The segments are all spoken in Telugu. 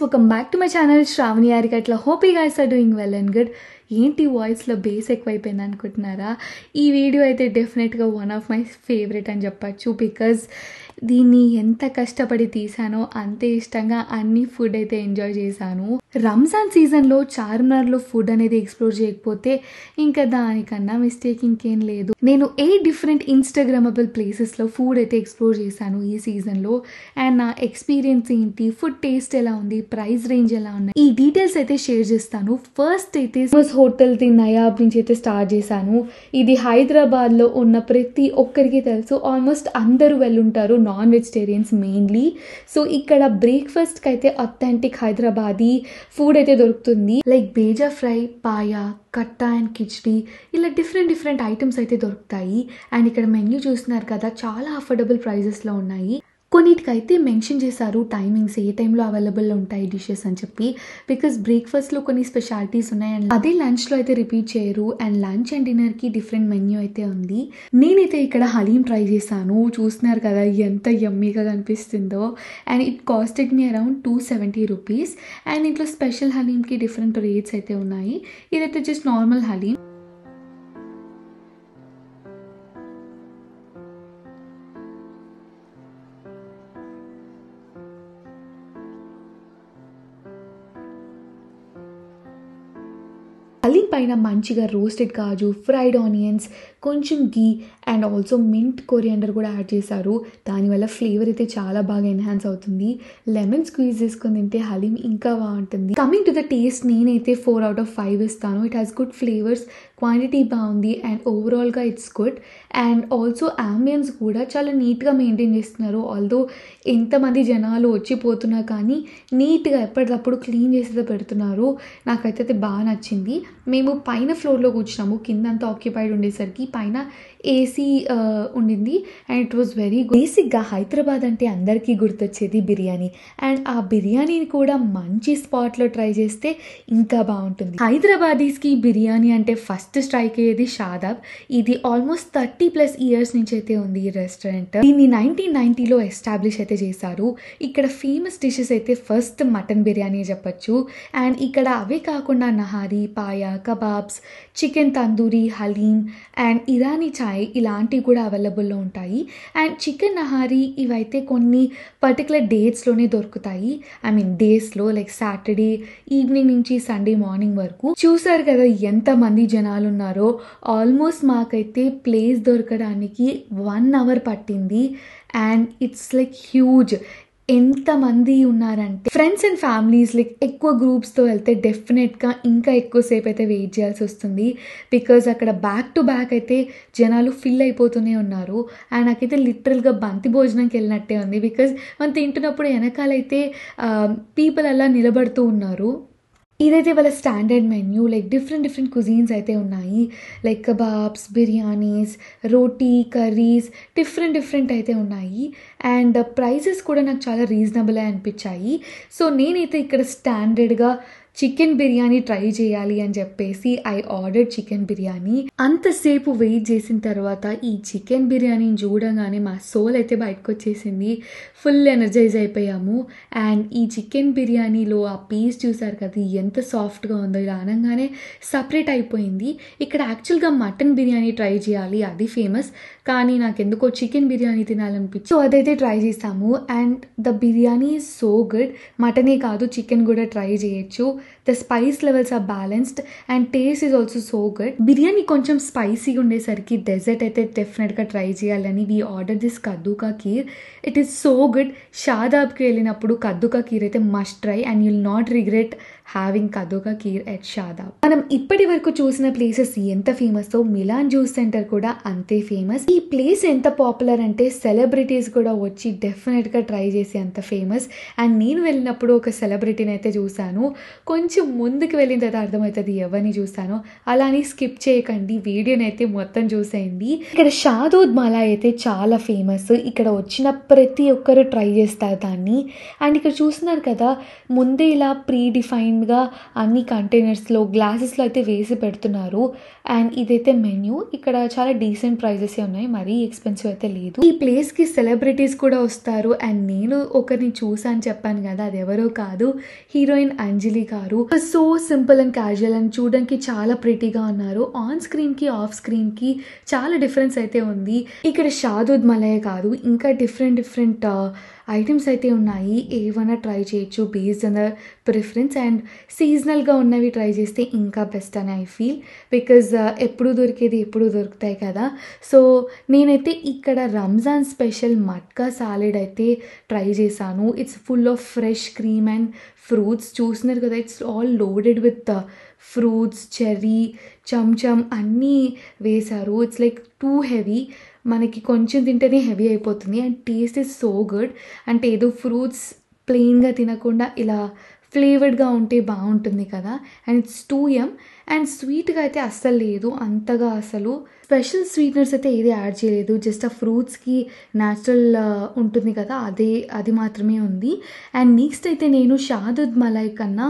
welcome back to my channel Shravani Arikatla. Hope you guys are doing well and good. ఏంటి వాయిస్లో బేస్ ఎక్కువైపోయింది అనుకుంటున్నారా? ఈ వీడియో అయితే డెఫినెట్గా వన్ ఆఫ్ మై ఫేవరెట్ అని చెప్పచ్చు. బికాజ్ దీన్ని ఎంత కష్టపడి తీసానో అంతే ఇష్టంగా అన్ని ఫుడ్ అయితే ఎంజాయ్ చేశాను. రంజాన్ సీజన్లో చార్మినార్లో ఫుడ్ అనేది ఎక్స్ప్లోర్ చేయకపోతే ఇంకా దానికన్నా మిస్టేక్ ఇంకేం లేదు. నేను 8 డిఫరెంట్ ఇన్స్టాగ్రామబుల్ ప్లేసెస్లో ఫుడ్ అయితే ఎక్స్ప్లోర్ చేశాను ఈ సీజన్లో. అండ్ నా ఎక్స్పీరియన్స్ ఏంటి, ఫుడ్ టేస్ట్ ఎలా ఉంది, ప్రైస్ రేంజ్ ఎలా ఉన్నాయి, ఈ డీటెయిల్స్ అయితే షేర్ చేస్తాను. ఫస్ట్ అయితే హోటల్ ది నయాబ్ నుంచి అయితే స్టార్ట్ చేశాను. ఇది హైదరాబాద్లో ఉన్న ప్రతి ఒక్కరికి తెలుసు. ఆల్మోస్ట్ అందరూ వెళ్ళుంటారు, నాన్ వెజిటేరియన్స్ మెయిన్లీ. సో ఇక్కడ బ్రేక్ఫాస్ట్కి అయితే అథెంటిక్ హైదరాబాదీ ఫుడ్ అయితే దొరుకుతుంది. Like bheja fry, paya, Katta and khichdi, ఇలా డిఫరెంట్ ఐటమ్స్ అయితే దొరుకుతాయి. అండ్ ఇక్కడ మెన్యూ చూస్తున్నారు కదా, చాలా అఫోర్డబుల్ ప్రైజెస్లో ఉన్నాయి. కొన్నిటికైతే మెన్షన్ చేశారు టైమింగ్స్, ఏ టైంలో అవైలబుల్ ఉంటాయి డిషెస్ అని చెప్పి. బికాస్ బ్రేక్ఫాస్ట్లో కొన్ని స్పెషాలిటీస్ ఉన్నాయి అండ్ అదే లంచ్లో అయితే రిపీట్ చేయరు. అండ్ లంచ్ అండ్ డిన్నర్కి డిఫరెంట్ మెన్యూ అయితే ఉంది. నేనైతే ఇక్కడ హలీం ట్రై చేశాను. చూస్తున్నారు కదా ఎంత యమ్మీగా కనిపిస్తుందో. And it costed me around 270 rupees. And ఇంట్లో స్పెషల్ హలీంకి డిఫరెంట్ రేట్స్ అయితే ఉన్నాయి. ఇదైతే జస్ట్ నార్మల్ హలీం. హలీం పైన మంచిగా రోస్టెడ్ కాజు, ఫ్రైడ్ ఆనియన్స్, కొంచెం గీ అండ్ ఆల్సో మింట్ కొరియాండర్ కూడా యాడ్ చేశారు. దానివల్ల ఫ్లేవర్ అయితే చాలా బాగా ఎన్హాన్స్ అవుతుంది. లెమన్ స్క్వీజ్ చేసుకొని తింటే హలీం ఇంకా బాగుంటుంది. కమింగ్ టు ద టేస్ట్, నేనైతే 4 out of 5 ఇస్తాను. It has good flavours, quantity బాగుంది అండ్ ఓవరాల్గా it's good. And also ambience కూడా చాలా నీట్గా మెయింటైన్ చేస్తున్నారు. ఆల్దో ఎంతమంది జనాలు వచ్చిపోతున్నా కానీ నీట్గా ఎప్పటికప్పుడు క్లీన్ చేసేది పెడుతున్నారు. నాకైతే బాగా నచ్చింది. మేము పైన ఫ్లోర్లో కూర్చున్నాము, కిందంతా ఆక్యుపైడ్ ఉండేసరికి పైన ఏసీ ఉండింది and it was very good. బేసిక్గా హైదరాబాద్ అంటే అందరికీ గుర్తొచ్చేది బిర్యానీ. అండ్ ఆ బిర్యానీని కూడా మంచి స్పాట్లో ట్రై చేస్తే ఇంకా బాగుంటుంది. హైదరాబాదీస్కి బిర్యానీ అంటే ఫస్ట్ స్ట్రైక్ అయ్యేది షాదాబ్. ఇది ఆల్మోస్ట్ 30+ ఇయర్స్ నుంచి అయితే ఉంది ఈ రెస్టారెంట్. దీన్ని 1990లో ఎస్టాబ్లిష్ అయితే చేశారు. ఇక్కడ ఫేమస్ డిషెస్ అయితే ఫస్ట్ మటన్ బిర్యానీ చెప్పచ్చు. అండ్ ఇక్కడ అవే కాకుండా nihari, paya, kebabs, chicken tandoori, haleem and Irani chai ఇలాంటివి కూడా అవైలబుల్లో ఉంటాయి. అండ్ చికెన్ నహారీ ఇవైతే కొన్ని పర్టికులర్ డేట్స్లోనే దొరుకుతాయి. ఐ మీన్ డేస్లో, లైక్ సాటర్డే ఈవినింగ్ నుంచి సండే మార్నింగ్ వరకు. చూసారు కదా ఎంతమంది జనాలు ఉన్నారో. ఆల్మోస్ట్ మాకైతే ప్లేస్ దొరకడానికి 1 hour పట్టింది. And it's like huge. ఎంతమంది ఉన్నారంటే ఫ్రెండ్స్ అండ్ ఫ్యామిలీస్, లైక్ ఎక్కువ గ్రూప్స్తో వెళ్తే డెఫినెట్గా ఇంకా ఎక్కువసేపు అయితే వెయిట్ చేయాల్సి వస్తుంది. బికాజ్ అక్కడ బ్యాక్ టు బ్యాక్ అయితే జనాలు ఫిల్ అయిపోతూనే ఉన్నారు. అండ్ నాకైతే లిటరల్గా బంతి భోజనంకి వెళ్ళినట్టే ఉంది. బికాజ్ మనం తింటున్నప్పుడు వెనకాలైతే పీపుల్ అలా నిలబడుతూ ఉన్నారు. ఇదైతే వాళ్ళ స్టాండర్డ్ మెన్యూ. లైక్ డిఫరెంట్ కుజీన్స్ అయితే ఉన్నాయి. లైక్ కబాబ్స్, బిర్యానీస్, రోటీ, కర్రీస్, డిఫరెంట్ అయితే ఉన్నాయి. అండ్ ప్రైజెస్ కూడా నాకు చాలా రీజనబుల్ అనిపించాయి. సో నేనైతే ఇక్కడ స్టాండర్డ్గా చికెన్ బిర్యానీ ట్రై చేయాలి అని చెప్పేసి ఐ ఆర్డర్ చికెన్ బిర్యానీ. అంతసేపు వెయిట్ చేసిన తర్వాత ఈ చికెన్ బిర్యానీని చూడగానే మా సోల్ అయితే బయటకు వచ్చేసింది. ఫుల్ ఎనర్జైజ్ అయిపోయాము. అండ్ ఈ చికెన్ బిర్యానీలో ఆ పీస్ చూసారు కదా ఎంత సాఫ్ట్గా ఉందో. ఇలా అనగానే సపరేట్ అయిపోయింది. ఇక్కడ యాక్చువల్గా మటన్ బిర్యానీ ట్రై చేయాలి, అది ఫేమస్. కానీ నాకు ఎందుకో చికెన్ బిర్యానీ తినాలనిపించి సో అదైతే ట్రై చేసాము. And the biryani is so good. మటనే కాదు, చికెన్ కూడా ట్రై చేయొచ్చు. The spice levels are balanced and taste is also so good. Biryani కొంచెం స్పైసీగా ఉండేసరికి డెజర్ట్ అయితే డెఫినెట్గా ట్రై చేయాలని we order this kaddu ka kheer. It is so good. షాదాబ్కి వెళ్ళినప్పుడు కద్దు కా ఖీర్ అయితే must try and you'll not regret having kaddu ka kheer at Shadab. మనం ఇప్పటి వరకు చూసిన ప్లేసెస్ ఎంత ఫేమస్, మిలాన్ జ్యూస్ సెంటర్ కూడా అంతే ఫేమస్. ఈ ప్లేస్ ఎంత పాపులర్ అంటే సెలబ్రిటీస్ కూడా వచ్చి డెఫినెట్గా ట్రై చేసి అంత ఫేమస్. అండ్ నేను వెళ్ళినప్పుడు ఒక సెలబ్రిటీని అయితే చూశాను. కొంచెం కొంచెం ముందుకు వెళ్ళిన తర్వాత అర్థమవుతుంది ఎవరిని చూస్తానో. అలా అని స్కిప్ చేయకండి, వీడియోని అయితే మొత్తం చూసేయండి. ఇక్కడ షాదూద్ మలాయ్ అయితే చాలా ఫేమస్. ఇక్కడ వచ్చిన ప్రతి ఒక్కరు ట్రై చేస్తారు దాన్ని. అండ్ ఇక్కడ చూస్తున్నారు కదా, ముందే ఇలా ప్రీ డిఫైన్డ్గా అన్ని కంటైనర్స్లో గ్లాసెస్లో అయితే వేసి పెడుతున్నారు. అండ్ ఇదైతే మెన్యూ. ఇక్కడ చాలా డీసెంట్ ప్రైజెస్ ఉన్నాయి, మరీ ఎక్స్పెన్సివ్ అయితే లేదు. ఈ ప్లేస్కి సెలబ్రిటీస్ కూడా వస్తారు. అండ్ నేను ఒకరిని చూసాను చెప్పాను కదా, అది ఎవరో కాదు, హీరోయిన్ అంజలి గారు. So simple and casual and చూడడానికి చాలా ప్రిటీగా ఉన్నారు. ఆన్ స్క్రీన్కి ఆఫ్ స్క్రీన్కి చాలా డిఫరెన్స్ అయితే ఉంది. ఇక్కడ షాదూద్ మలాయ్ కాదు, ఇంకా డిఫరెంట్ ఐటమ్స్ అయితే ఉన్నాయి. ఏవైనా ట్రై చేయొచ్చు based on the preference. And సీజనల్గా ఉన్నవి ట్రై చేస్తే ఇంకా బెస్ట్ అని ఐ ఫీల్, బికాజ్ ఎప్పుడు దొరికేది ఎప్పుడు దొరుకుతాయి కదా. సో నేనైతే ఇక్కడ రంజాన్ స్పెషల్ మట్కా సాలెడ్ అయితే ట్రై చేశాను. It's full of fresh cream and fruits. చూస్తున్నారు కదా, it's all loaded with fruits, cherry, chamcham అన్నీ వేశారు. It's like too heavy. మనకి కొంచెం తింటేనే హెవీ అయిపోతుంది. And taste is so good. అంటే ఏదో ఫ్రూట్స్ ప్లెయిన్గా తినకుండా ఇలా ఫ్లేవర్డ్గా ఉంటే బాగుంటుంది కదా. And it's 2M. అండ్ స్వీట్గా అయితే అస్సలు లేదు అంతగా. అసలు స్పెషల్ స్వీట్నర్స్ అయితే ఏది యాడ్ చేయలేదు. జస్ట్ ఆ ఫ్రూట్స్కి న్యాచురల్ ఉంటుంది కదా, అది మాత్రమే ఉంది. అండ్ నెక్స్ట్ అయితే నేను షాదూద్ మలాయ్ కన్నా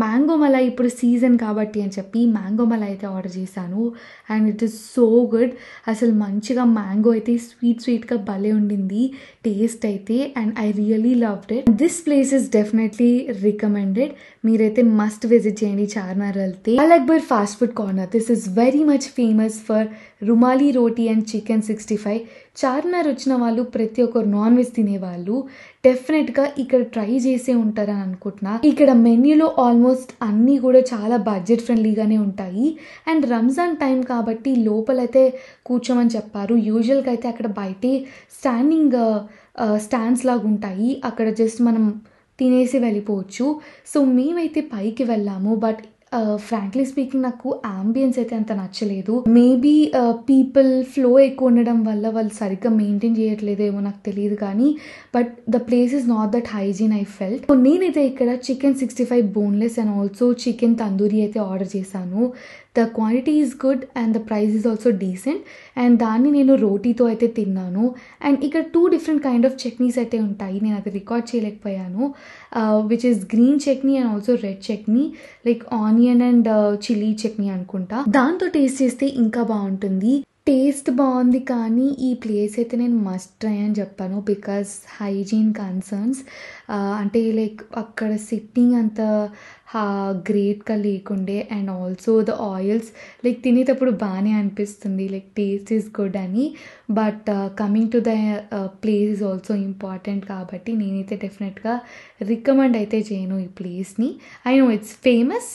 మ్యాంగో మలాయ్ ఇప్పుడు సీజన్ కాబట్టి అని చెప్పి మ్యాంగో మలాయ్ అయితే ఆర్డర్ చేశాను. And it is so good. అసలు మంచిగా మ్యాంగో అయితే స్వీట్గా భలే ఉండింది టేస్ట్ అయితే. And I really loved it. This place is definitely recommended. మీరైతే మస్ట్ విజిట్ చేయండి చార్మినార్ వెళ్తే. Al Akbar fast food corner. This is very much famous for rumali roti and chicken 65. Charminar వచ్చిన వాళ్ళు ప్రతి ఒక్కరు నాన్ వెజ్ తినేవాళ్ళు డెఫినెట్గా ఇక్కడ ట్రై చేసే ఉంటారని అనుకుంటున్నా. ఇక్కడ మెన్యూలో ఆల్మోస్ట్ అన్నీ కూడా చాలా బడ్జెట్ ఫ్రెండ్లీగానే ఉంటాయి. అండ్ రంజాన్ టైం కాబట్టి లోపలైతే కూర్చోమని చెప్పారు. యూజువల్గా అయితే అక్కడ బయటే స్టాండ్స్ లాగా ఉంటాయి, అక్కడ జస్ట్ మనం తినేసి వెళ్ళిపోవచ్చు. సో మేమైతే పైకి వెళ్ళాము. బట్ ఫ్రాంక్లీ స్పీకింగ్ నాకు అంబియన్స్ అయితే అంత నచ్చలేదు. మేబీ పీపుల్ ఫ్లో ఎక్కువ ఉండడం వల్ల వాళ్ళు సరిగ్గా మెయింటైన్ చేయట్లేదేమో నాకు తెలియదు కానీ, but the place is not that hygiene I felt. నేనైతే ఇక్కడ chicken 65 boneless and also chicken tandoori అయితే ఆర్డర్ చేశాను. The quantity is good and the price is also decent. And దాన్ని నేను రోటీతో అయితే తిన్నాను. అండ్ ఇక్కడ 2 డిఫరెంట్ కైండ్ ఆఫ్ చట్నీస్ అయితే ఉంటాయి. నేను అది రికార్డ్ చేయలేకపోయాను. Which is green chutney and also red chutney, like onion and chilli chutney అనుకుంటా. దాంతో టేస్ట్ చేస్తే ఇంకా బాగుంటుంది. టేస్ట్ బాగుంది కానీ ఈ ప్లేస్ అయితే నేను మస్ట్ ట్రై అని చెప్పాను బికాస్ హైజీన్ కన్సర్న్స్. అంటే లైక్ అక్కడ సిట్టింగ్ అంత గ్రేట్గా లేకుండే. And also the oils like తినేటప్పుడు బాగానే అనిపిస్తుంది, లైక్ టేస్ట్ ఈస్ గుడ్ అని. But coming to the place is also important కాబట్టి నేనైతే డెఫినెట్గా రికమెండ్ అయితే చేయను ఈ ప్లేస్ని. I know it's famous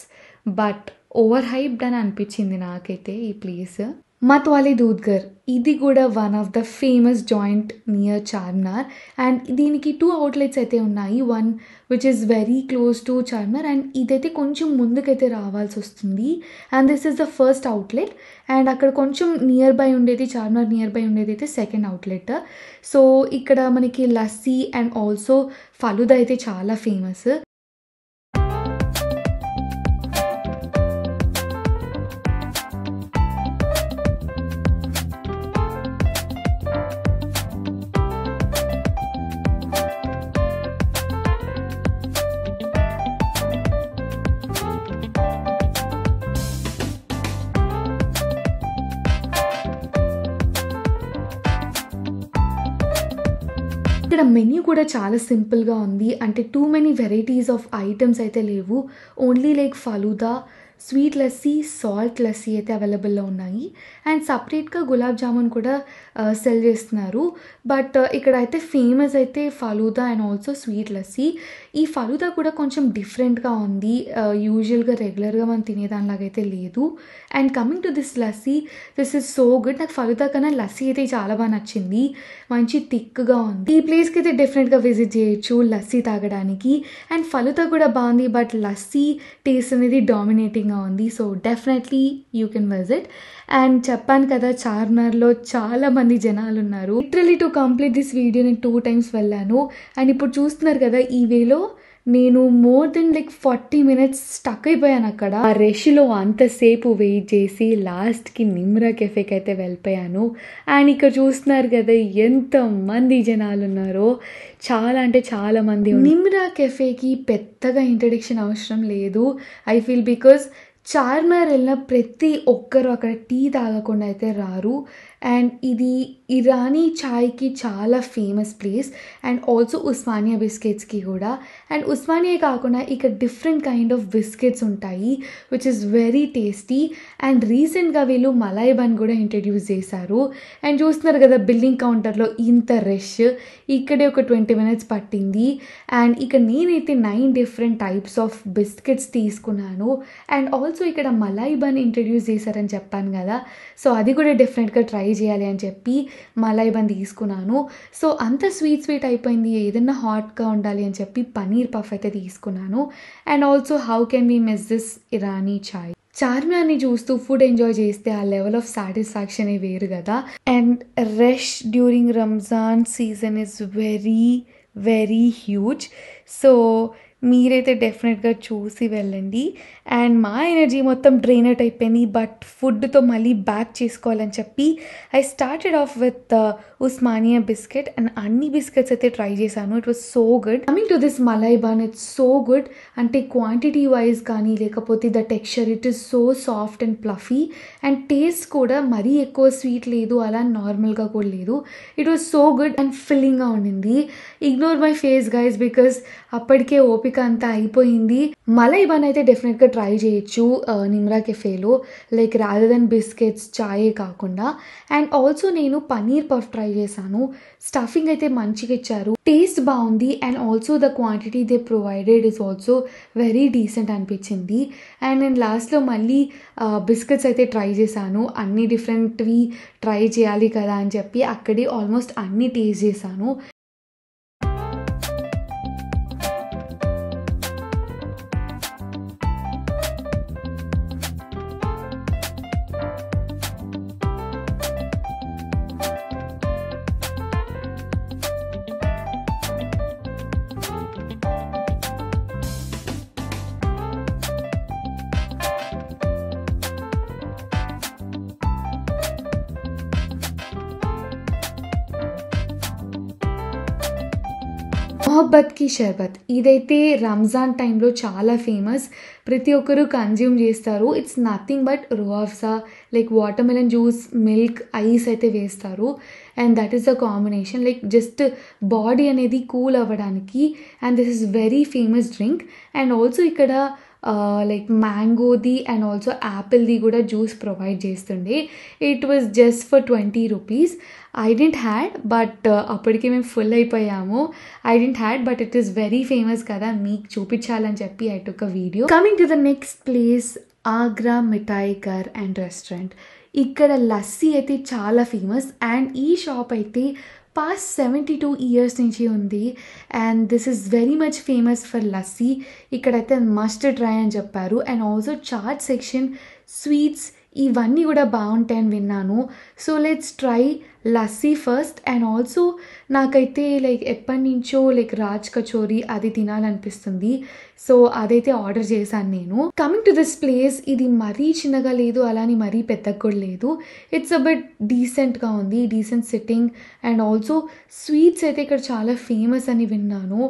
but over hyped అని అనిపించింది నాకైతే ఈ ప్లేస్. మత్వాలీ దూద్ఘర్, ఇది కూడా one of the famous joint near Charminar. And దీనికి 2 అవుట్లెట్స్ అయితే ఉన్నాయి. One which is very close to Charminar and ఇదైతే కొంచెం ముందుకైతే రావాల్సి వస్తుంది. And this is the first outlet. And అక్కడ కొంచెం నియర్ బై ఉండేది, చార్మినార్ నియర్ బై ఉండేది అయితే సెకండ్ అవుట్లెట్. సో ఇక్కడ మనకి లస్సీ అండ్ ఆల్సో ఫలుదా అయితే చాలా ఫేమస్. ఇక్కడ మెన్యూ కూడా చాలా సింపుల్గా ఉంది. అంటే too many varieties of items అయితే లేవు. Only like falooda, sweet lassi, salt lassi అయితే అవైలబుల్లో ఉన్నాయి. అండ్ సపరేట్గా గులాబ్ జామున్ కూడా సెల్ చేస్తున్నారు. బట్ ఇక్కడ అయితే ఫేమస్ అయితే falooda and also sweet lassi. ఈ ఫలూదా కూడా కొంచెం డిఫరెంట్గా ఉంది, యూజువల్గా రెగ్యులర్గా మనం తినేదానిలాగైతే లేదు. And coming to this lassi, this is so good. నాకు ఫలూదా కన్నా లస్సీ అయితే చాలా బాగా నచ్చింది, మంచి థిక్గా ఉంది. ఈ ప్లేస్కి అయితే డెఫినెట్గా విజిట్ చేయొచ్చు లస్సీ తాగడానికి. అండ్ ఫలూదా కూడా బాగుంది బట్ లస్సీ టేస్ట్ అనేది డామినేటింగ్గా ఉంది. So definitely you can visit. And చెప్పాను కదా చార్మినార్లో చాలా మంది జనాలు ఉన్నారు. Literally to complete this video నేను 2 times వెళ్ళాను. అండ్ ఇప్పుడు చూస్తున్నారు కదా ఈ వేలో నేను more than like 40 minutes stuck అయిపోయాను అక్కడ. ఆ రష్లో అంతసేపు వెయిట్ చేసి లాస్ట్కి నిమ్రా కెఫేకి అయితే వెళ్ళిపోయాను. అండ్ ఇక్కడ చూస్తున్నారు కదా ఎంతమంది జనాలు ఉన్నారో, చాలా అంటే చాలా మంది. నిమ్రా కెఫేకి పెద్దగా ఇంట్రడక్షన్ అవసరం లేదు ఐ ఫీల్, బికాజ్ చార్మినార్ వెళ్ళిన ప్రతి ఒక్కరు అక్కడ టీ తాగకుండా అయితే రారు. అండ్ ఇది ఇరానీ చాయ్కి చాలా famous place, and also Osmania బిస్కెట్స్కి కూడా. అండ్ ఉస్మానియా కాకుండా ఇక్కడ డిఫరెంట్ కైండ్ ఆఫ్ బిస్కెట్స్ ఉంటాయి which is very tasty. And రీసెంట్గా వీళ్ళు మలాయ్ బన్ కూడా ఇంట్రడ్యూస్ చేశారు. అండ్ చూస్తున్నారు కదా బిల్డింగ్ కౌంటర్లో ఇంత రష్, ఇక్కడే ఒక 20 మినిట్స్ పట్టింది. అండ్ ఇక్కడ నేనైతే 9 డిఫరెంట్ టైప్స్ ఆఫ్ బిస్కెట్స్ తీసుకున్నాను. అండ్ ఆల్సో ఇక్కడ మలాయ్ బన్ ఇంట్రడ్యూస్ చేశారని చెప్పాను కదా, సో అది కూడా డెఫినెట్గా ట్రై చేయాలి అని చెప్పి మలాయ్ బన్ తీసుకున్నాను. సో అంత స్వీట్ అయిపోయింది, ఏదన్నా హాట్గా ఉండాలి అని చెప్పి పనీర్ పఫ్ అయితే తీసుకున్నాను. And also how can we miss this Irani chai. చార్మినార్ని చూస్తూ ఫుడ్ ఎంజాయ్ చేస్తే ఆ లెవెల్ ఆఫ్ సాటిస్ఫాక్షన్ వేరు కదా. And rush during Ramzan season is very very huge. So మీరైతే డెఫినెట్గా చూసి వెళ్ళండి. అండ్ మా ఎనర్జీ మొత్తం డ్రైన్ అవుట్ అయిపోయింది, బట్ ఫుడ్తో మళ్ళీ బ్యాక్ చేసుకోవాలని చెప్పి I started off with Osmania biscuit. And అన్ని బిస్కెట్స్ అయితే ట్రై చేశాను. It was so good. Coming to this Malay bun, it's so good. అంటే క్వాంటిటీ వైజ్ కానీ లేకపోతే the texture, it is so soft and fluffy. And taste కూడా మరీ ఎక్కువ స్వీట్ లేదు, అలా నార్మల్గా కూడా లేదు. It was so good and ఫిల్లింగ్గా ఉండింది. Ignore my face guys, because అప్పటికే ఓపిక అంతా అయిపోయింది. మలాయ్ బన్ అయితే డెఫినెట్గా ట్రై చేయొచ్చు నిమ్రా కెఫేలో, లైక్ రాదర్ దెన్ బిస్కెట్స్ చాయే కాకుండా. అండ్ ఆల్సో నేను పనీర్ పఫ్ ట్రై చేశాను. స్టఫింగ్ అయితే మంచిగా ఇచ్చారు, టేస్ట్ బాగుంది. And also the quantity they provided is also very decent అనిపించింది. అండ్ నేను లాస్ట్లో మళ్ళీ బిస్కెట్స్ అయితే ట్రై చేశాను. అన్ని డిఫరెంట్వి ట్రై చేయాలి కదా అని చెప్పి అక్కడే ఆల్మోస్ట్ అన్ని టేస్ట్ చేశాను. మొహబ్బత్ కి షర్బత్, ఇదైతే రంజాన్ టైంలో చాలా ఫేమస్, ప్రతి ఒక్కరు కన్జ్యూమ్ చేస్తారు. It's nothing but Rooh Afza, like వాటర్ మెలన్ జ్యూస్, మిల్క్, ఐస్ అయితే వేస్తారు. And that is the combination, like just body అనేది కూల్ అవ్వడానికి. And this is very famous drink. And also ఇక్కడ లైక్ మ్యాంగోది అండ్ ఆల్సో యాపిల్ది కూడా జ్యూస్ ప్రొవైడ్ చేస్తుండే. It was just for 20 rupees. I didn't had, but అప్పటికే మేము ఫుల్ అయిపోయాము. I didn't had, but it is very famous కదా, మీకు చూపించాలని చెప్పి I took a video. Coming to the next place, Agra Mithai Ghar and restaurant. ఇక్కడ లస్సీ అయితే చాలా ఫేమస్. అండ్ ఈ షాప్ అయితే పాస్ట్ 72 ఇయర్స్ నుంచి ఉంది. And this is very much famous for lassi. ఇక్కడైతే మస్ట్ ట్రై అని చెప్పారు. And also chaat section, sweets ఇవన్నీ కూడా బాగుంటాయని విన్నాను. So let's try lassi first. And also నాకైతే లైక్ ఎప్పటి నుంచో లైక్ రాజ్ కచోరీ అది తినాలనిపిస్తుంది. సో అదైతే ఆర్డర్ చేశాను నేను. కమింగ్ టు దిస్ ప్లేస్, ఇది మరీ చిన్నగా లేదు, అలానే మరీ పెద్దగా కూడా లేదు. ఇట్స్ అ బిట్ డీసెంట్గా ఉంది, decent sitting. And also sweets అయితే ఇక్కడ చాలా ఫేమస్ అని విన్నాను.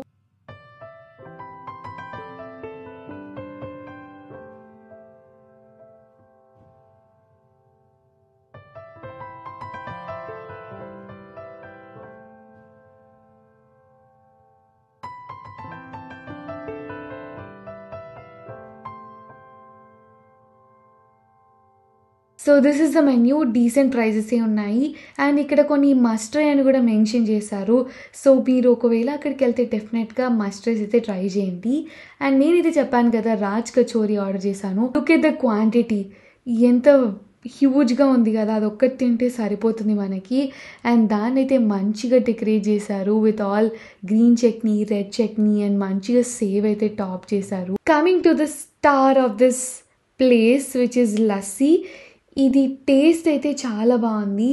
So this is the menu, decent ప్రైజెసే ఉన్నాయి. అండ్ ఇక్కడ కొన్ని మస్ట్ ట్రై అని కూడా మెన్షన్ చేశారు. సో మీరు ఒకవేళ అక్కడికి వెళ్తే డెఫినెట్గా మస్ట్ ట్రైస్ అయితే ట్రై చేయండి. అండ్ నేనైతే చెప్పాను కదా రాజ్ కచోరీ ఆర్డర్ చేశాను. లుక్ ఎట్ ద క్వాంటిటీ, ఎంత హ్యూజ్గా ఉంది కదా, అదొక్కటి తింటే సరిపోతుంది మనకి. అండ్ దాన్ని అయితే మంచిగా డెకరేట్ చేశారు with all green chutney, red chutney, and మంచిగా సేవ్ అయితే టాప్ చేశారు. Coming to the star of this place which is lassi. ఇది టేస్ట్ అయితే చాలా బాగుంది.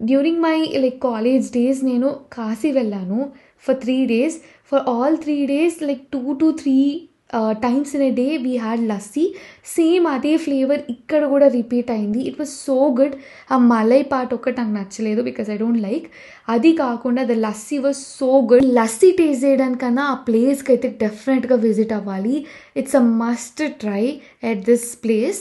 During my like college days నేను కాశీ వెళ్ళాను for 3 days. for all 3 days, like 2 to 3 times in a day we had lassi. Same అదే ఫ్లేవర్ ఇక్కడ కూడా రిపీట్ అయింది. It was so good. ఆ మలై పార్ట్ ఒక్కటి నాకు నచ్చలేదు బికాస్ ఐ డోంట్ లైక్. అది కాకుండా the lassi was so good. Lassi taste చేయడానికన్నా ఆ ప్లేస్కి అయితే డెఫినెట్గా విజిట్ అవ్వాలి. It's a must try at this place.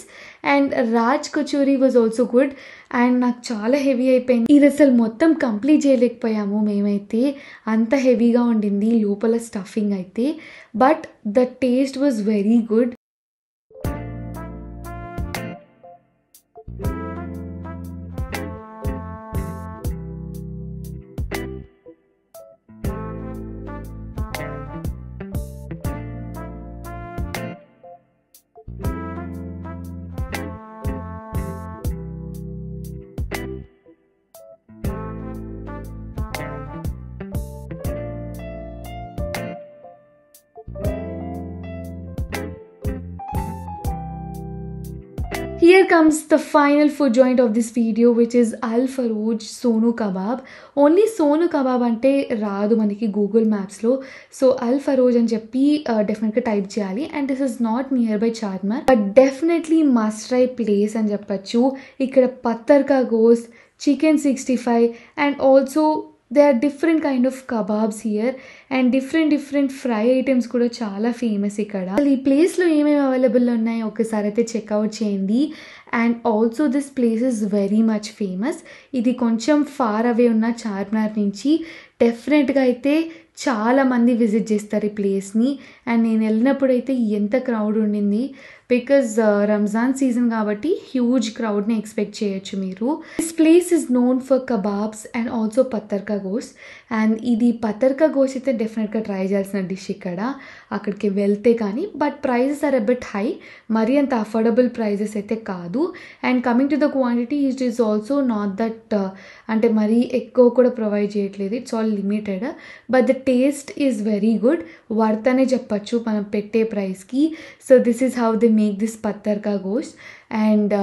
And raj kachori was also good. And నాకు చాలా హెవీ అయిపోయింది. ఇది అసలు మొత్తం కంప్లీట్ చేయలేకపోయాము మేమైతే, అంత హెవీగా ఉండింది లోపల స్టఫింగ్ అయితే. But the taste was very good. Here comes the final food joint of this video, which is Al Faroj Sonu Kebab. Only Sonu Kebab ante raadu maniki Google Maps lo. So Al Faroj అని చెప్పి డెఫినెట్గా టైప్ చేయాలి. And this is not near by Charminar, but definitely must try place అని చెప్పచ్చు. ఇక్కడ Patthar ka ghost, chicken 65 and also there are different kind of kebabs here and different fry items కూడా చాలా ఫేమస్ ఇక్కడ. ఈ ప్లేస్లో ఏమేమి అవైలబుల్ ఉన్నాయో ఒకసారి అయితే చెక్అవుట్ చేయండి. And also this place is very much famous. ఇది కొంచెం ఫార్ అవే ఉన్న చార్మినార్ నుంచి డెఫినెట్గా అయితే చాలామంది విజిట్ చేస్తారు ఈ ప్లేస్ని. అండ్ నేను వెళ్ళినప్పుడు అయితే ఎంత క్రౌడ్ ఉండింది, బికాజ్ రంజాన్ సీజన్ కాబట్టి హ్యూజ్ క్రౌడ్ని ఎక్స్పెక్ట్ చేయొచ్చు మీరు. This place is known for kebabs and also Patthar ka gosht. And ఇది పత్తర్ కా గోస్ట్ అయితే డెఫినెట్గా ట్రై చేయాల్సిన డిష్ ఇక్కడ, అక్కడికి వెళ్తే కానీ. But prices are a bit high, మరీ అంత అఫోర్డబుల్ ప్రైజెస్ అయితే కాదు. And coming to the quantity it is also not that అంటే మరీ ఎక్కువ కూడా ప్రొవైడ్ చేయట్లేదు, it's all limited. But the taste is very good, worth అనే చెప్పచ్చు మనం పెట్టే ప్రైస్కి. So this is how they make this patthar ka gosht and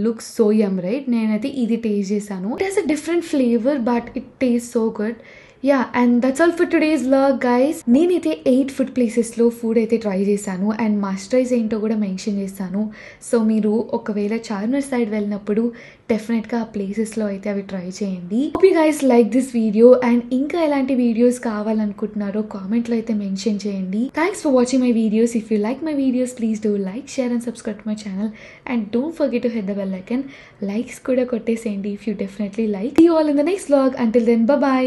looks so yum right. నేనైతే ఇది టేస్ట్ చేశాను. It has a different flavour but it taste so good. Yeah, and that's all for today's vlog guys. నేనైతే 8 ఫుడ్ ప్లేసెస్లో ఫుడ్ అయితే ట్రై చేశాను అండ్ మస్ట్ ట్రైస్ ఏంటో కూడా మెన్షన్ చేశాను. సో మీరు ఒకవేళ చార్మినార్ సైడ్ వెళ్ళినప్పుడు డెఫినెట్గా ఆ ప్లేసెస్లో అయితే అవి ట్రై చేయండి. Hope you guys like this video and ఇంకా ఎలాంటి వీడియోస్ కావాలనుకుంటున్నారో కామెంట్లో అయితే మెన్షన్ చేయండి. Thanks for watching my videos. If you like my videos please do like, share and subscribe to my channel and don't forget to hit the bell icon. Likes కూడా కొట్టేసేయండి if you definitely like. See you all in the next vlog. Until then by.